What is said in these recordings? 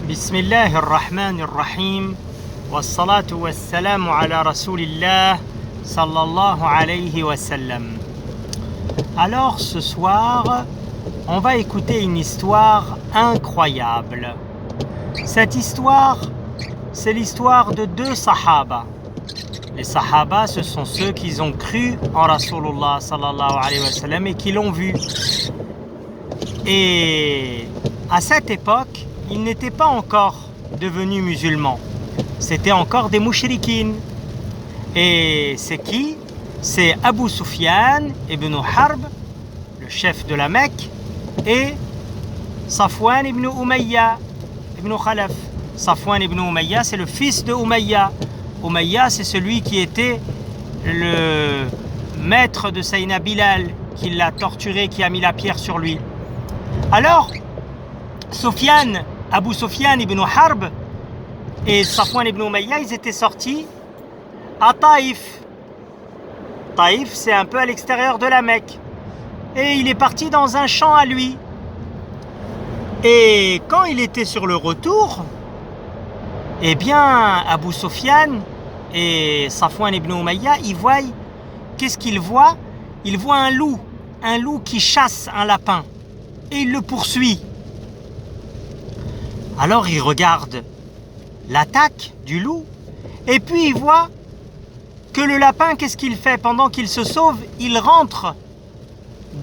بسم الله الرحمن الرحيم والصلاة والسلام على رسول الله صلى الله عليه وسلم. Alors ce soir, on va écouter une histoire incroyable. Cette histoire, c'est l'histoire de deux sahaba. Les sahaba, ce sont ceux qui ont cru en Rasulullah sallallahu alayhi wa sallam et qui l'ont vu. Et à cette époque, ils n'étaient pas encore devenus musulmans. C'était encore des mouchrikines. Et c'est qui? C'est Abu Sufyan ibn Harb, le chef de la Mecque, et Safwan ibn Umayya ibn Khalaf. Safwan ibn Umayya, c'est le fils de Umayya. Umayya, c'est celui qui était le maître de Sayyidina Bilal, qui l'a torturé, qui a mis la pierre sur lui. Alors, Abu Sufyan ibn Harb et Safwan ibn Umayya, ils étaient sortis à Taïf. Taïf, c'est un peu à l'extérieur de la Mecque. Et il est parti dans un champ à lui. Et quand il était sur le retour, eh bien, Abu Sufyan et Safwan ibn Umayya, ils voient, qu'est-ce qu'ils voient? Ils voient un loup qui chasse un lapin. Et il le poursuit. Alors il regarde l'attaque du loup, et puis il voit que le lapin, qu'est-ce qu'il fait? Pendant qu'il se sauve, il rentre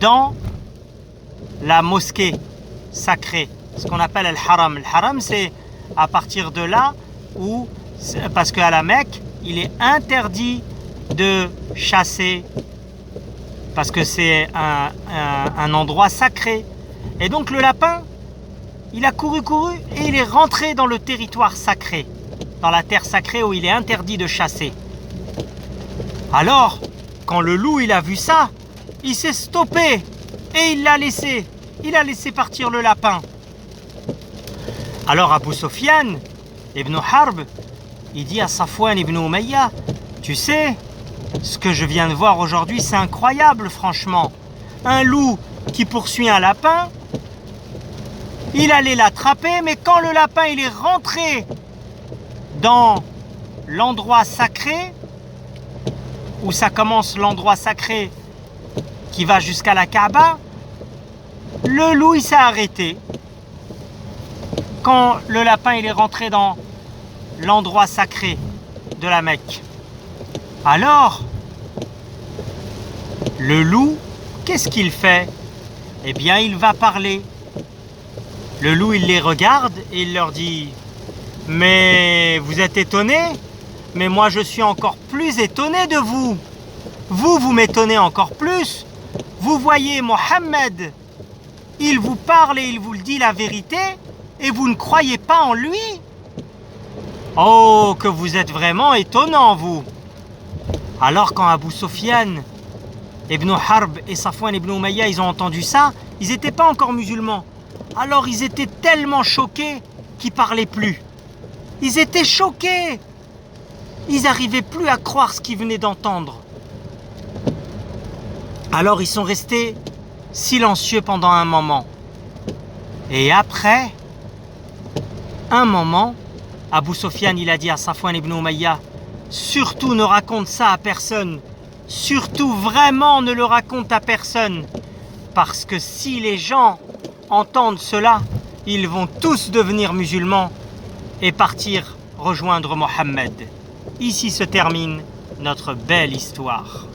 dans la mosquée sacrée, ce qu'on appelle le haram. Le haram, c'est à partir de là où, parce qu'à la Mecque, il est interdit de chasser, parce que c'est un endroit sacré. Et donc le lapin, il a couru et il est rentré dans le territoire sacré, dans la terre sacrée où il est interdit de chasser. Alors, quand le loup il a vu ça, il s'est stoppé et il a laissé partir le lapin. Alors Abu Sufyan ibn Harb, il dit à Safwan ibn Umayya, tu sais, ce que je viens de voir aujourd'hui, c'est incroyable franchement. Un loup qui poursuit un lapin, il allait l'attraper, mais quand le lapin il est rentré dans l'endroit sacré, où ça commence l'endroit sacré qui va jusqu'à la Kaaba, le loup il s'est arrêté. Quand le lapin il est rentré dans l'endroit sacré de la Mecque. Alors, le loup, qu'est-ce qu'il fait? Eh bien, il va parler. Le loup, il les regarde et il leur dit « Mais vous êtes étonnés? Mais moi, je suis encore plus étonné de vous. Vous m'étonnez encore plus. Vous voyez Mohammed, il vous parle et il vous le dit la vérité et vous ne croyez pas en lui? Oh, que vous êtes vraiment étonnant, vous! » Alors, quand Abu Sufyan ibn Harb et Safwan ibn Umayya, ils ont entendu ça, ils n'étaient pas encore musulmans. Alors ils étaient tellement choqués qu'ils ne parlaient plus. Ils étaient choqués. Ils n'arrivaient plus à croire ce qu'ils venaient d'entendre. Alors ils sont restés silencieux pendant un moment. Et après un moment, Abu Sufyan il a dit à Safwan ibn Umayya, surtout ne raconte ça à personne. Surtout vraiment ne le raconte à personne. Parce que si les gens entendent cela, ils vont tous devenir musulmans et partir rejoindre Mohammed. Ici se termine notre belle histoire.